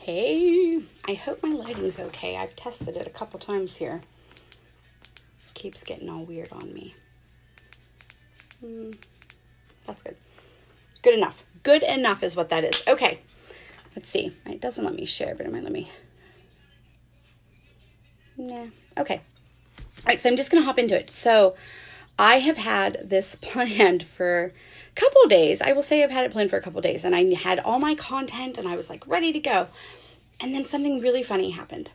Hey, I hope my lighting's okay. I've tested it a couple times here. It keeps getting all weird on me. That's good. Good enough. Good enough is what that is. Okay, let's see. It doesn't let me share, but it might let me. Nah. Okay. All right, so I'm just going to hop into it. So I have had this planned for a couple of days. I will say I've had it planned for a couple of days, and I had all my content and I was like ready to go. And then something really funny happened.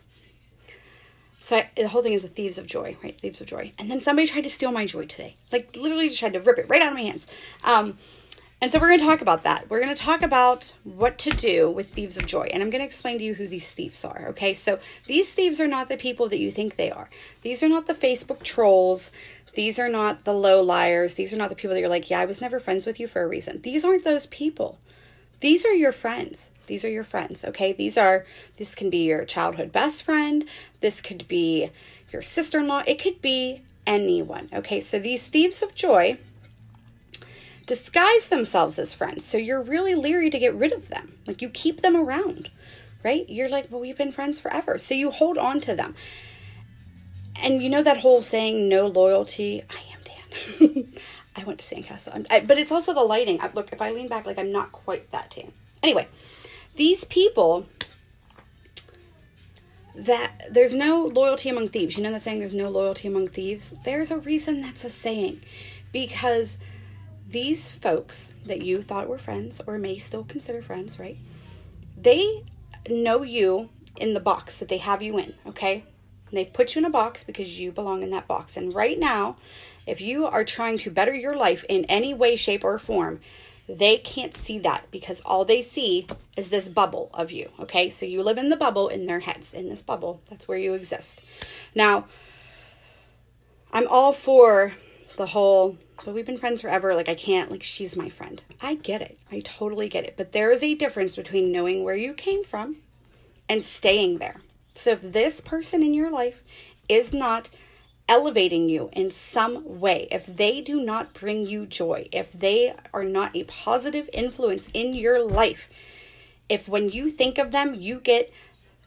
So the whole thing is the Thieves of Joy, right? Thieves of Joy. And then somebody tried to steal my joy today. Like literally just tried to rip it right out of my hands. And so we're going to talk about that. We're going to talk about what to do with Thieves of Joy. And I'm going to explain to you who these thieves are, okay? So these thieves are not the people that you think they are. These are not the Facebook trolls. These are not the low liars. These are not the people that you're like, yeah, I was never friends with you for a reason. These aren't those people. These are your friends. These are your friends, okay? This can be your childhood best friend. This could be your sister-in-law. It could be anyone, okay? So these Thieves of Joy disguise themselves as friends. So you're really leery to get rid of them. Like you keep them around, right? You're like, well, we've been friends forever. So you hold on to them. And you know that whole saying, no loyalty? I am tan. I went to Sandcastle. But it's also the lighting. Look, if I lean back, like I'm not quite that tan. Anyway, these people that there's no loyalty among thieves. You know that saying, there's no loyalty among thieves? There's a reason that's a saying. Because these folks that you thought were friends or may still consider friends, right? They know you in the box that they have you in, okay? And they put you in a box because you belong in that box. And right now, if you are trying to better your life in any way, shape, or form, they can't see that because all they see is this bubble of you, okay? So you live in the bubble in their heads. In this bubble, that's where you exist. Now, I'm all for the whole, but we've been friends forever, like I can't, like she's my friend. I get it. I totally get it. But there is a difference between knowing where you came from and staying there. So if this person in your life is not elevating you in some way, if they do not bring you joy, if they are not a positive influence in your life, if when you think of them, you get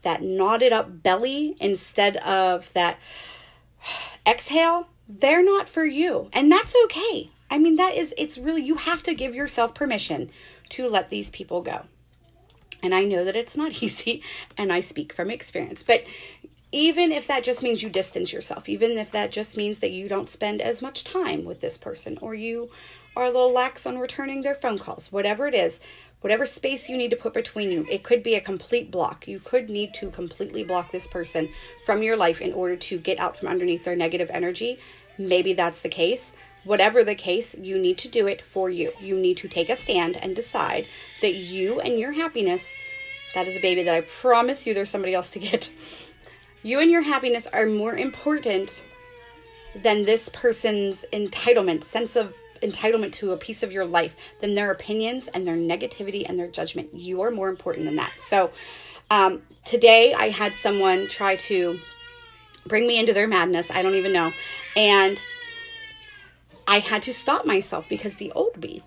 that knotted up belly instead of that exhale, they're not for you. And that's okay. I mean, it's really, you have to give yourself permission to let these people go. And I know that it's not easy, and I speak from experience. But even if that just means you distance yourself, even if that just means that you don't spend as much time with this person, or you are a little lax on returning their phone calls, whatever it is, whatever space you need to put between you, it could be a complete block. You could need to completely block this person from your life in order to get out from underneath their negative energy. Maybe that's the case. Whatever the case, you need to do it for you. You need to take a stand and decide that you and your happiness, that is a baby that I promise you there's somebody else to get. You and your happiness are more important than this person's sense of entitlement to a piece of your life, than their opinions and their negativity and their judgment. You are more important than that. So today I had someone try to bring me into their madness. I don't even know. And I had to stop myself because the old me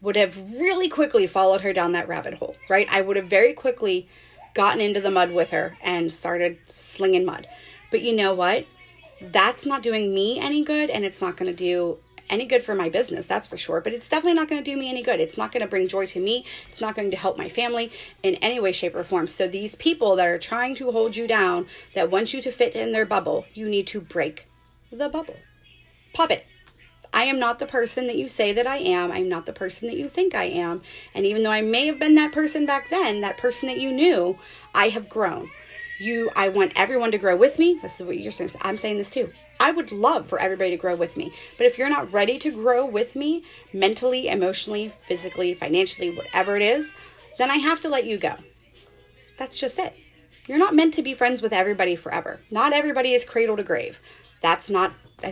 would have really quickly followed her down that rabbit hole, right? I would have very quickly gotten into the mud with her and started slinging mud. But you know what? That's not doing me any good, and it's not going to do any good for my business, that's for sure. But it's definitely not going to do me any good. It's not going to bring joy to me. It's not going to help my family in any way, shape, or form. So these people that are trying to hold you down, that want you to fit in their bubble, you need to break the bubble. Pop it. I am not the person that you say that I am. I'm not the person that you think I am. And even though I may have been that person back then, that person that you knew, I have grown. I want everyone to grow with me. This is what you're saying. I'm saying this too. I would love for everybody to grow with me. But if you're not ready to grow with me, mentally, emotionally, physically, financially, whatever it is, then I have to let you go. That's just it. You're not meant to be friends with everybody forever. Not everybody is cradle to grave. That's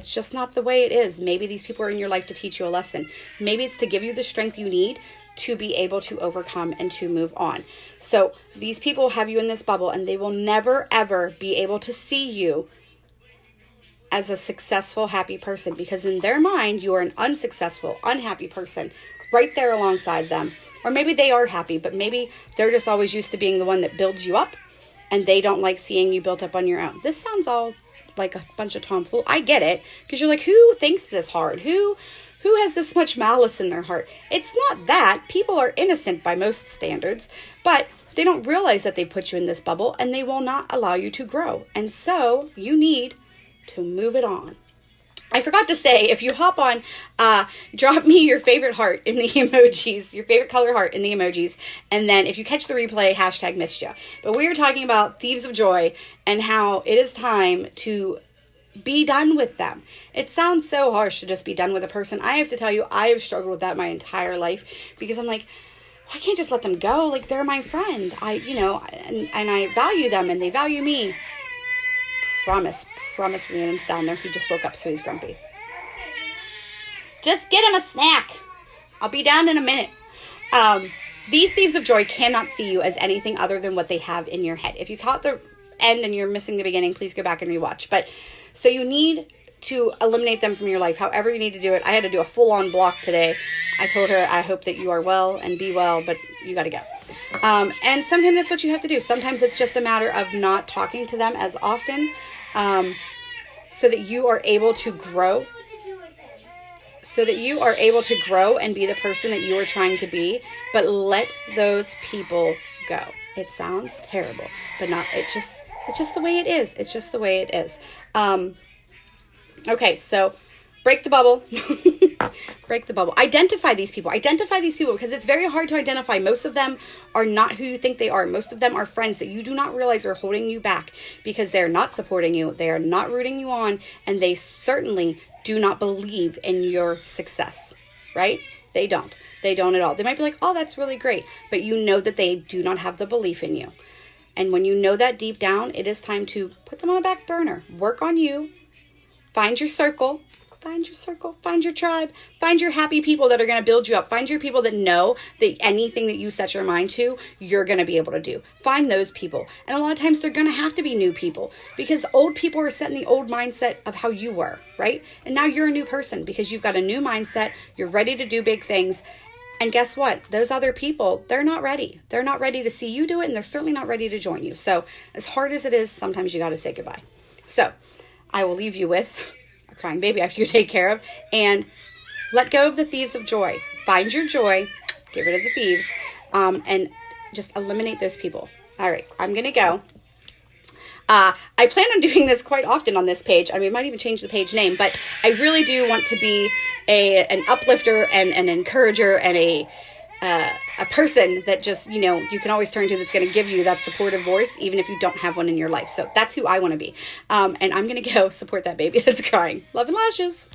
just not the way it is. Maybe these people are in your life to teach you a lesson. Maybe it's to give you the strength you need to be able to overcome and to move on. So these people have you in this bubble, and they will never, ever be able to see you as a successful, happy person, because in their mind, you are an unsuccessful, unhappy person right there alongside them. Or maybe they are happy, but maybe they're just always used to being the one that builds you up, and they don't like seeing you built up on your own. This sounds all like a bunch of tomfool. I get it, because you're like, who thinks this hard? Who has this much malice in their heart? It's not that. People are innocent by most standards, but they don't realize that they put you in this bubble, and they will not allow you to grow. And so you need to move it on. I forgot to say, if you hop on, drop me your favorite heart in the emojis, your favorite color heart in the emojis, and then if you catch the replay, hashtag missed ya. But we are talking about Thieves of Joy and how it is time to be done with them. It sounds so harsh to just be done with a person. I have to tell you, I have struggled with that my entire life, because I'm like, I can't just let them go. Like, they're my friend. And I value them, and they value me. Promise Rhiannon's down there. He just woke up, so he's grumpy. Just get him a snack. I'll be down in a minute. These Thieves of Joy cannot see you as anything other than what they have in your head. If you caught the end and you're missing the beginning, please go back and rewatch. But so you need to eliminate them from your life, however you need to do it. I had to do a full-on block today. I told her, I hope that you are well and be well, but you got to go. And sometimes that's what you have to do. Sometimes it's just a matter of not talking to them as often, so that you are able to grow. So that you are able to grow and be the person that you are trying to be. But let those people go. It sounds terrible, but not. It's just the way it is. It's just the way it is. Okay, so break the bubble. Break the bubble. Identify these people. Identify these people, because it's very hard to identify. Most of them are not who you think they are. Most of them are friends that you do not realize are holding you back, because they're not supporting you. They are not rooting you on, and they certainly do not believe in your success, right? They don't. They don't at all. They might be like, oh, that's really great, but you know that they do not have the belief in you. And when you know that deep down, it is time to put them on a back burner. Work on you. Find your circle. Find your circle. Find your tribe. Find your happy people that are going to build you up. Find your people that know that anything that you set your mind to, you're going to be able to do. Find those people. And a lot of times they're going to have to be new people, because old people are set in the old mindset of how you were, right? And now you're a new person because you've got a new mindset. You're ready to do big things. And guess what? Those other people, they're not ready. They're not ready to see you do it, and they're certainly not ready to join you. So as hard as it is, sometimes you got to say goodbye. So I will leave you with a crying baby after you take care of, and let go of the Thieves of Joy. Find your joy, get rid of the thieves, and just eliminate those people. All right, I'm going to go. I plan on doing this quite often on this page. I mean, I might even change the page name, but I really do want to be an uplifter and an encourager and a person that just, you can always turn to, that's going to give you that supportive voice, even if you don't have one in your life. So that's who I want to be. And I'm going to go support that baby that's crying. Love and lashes.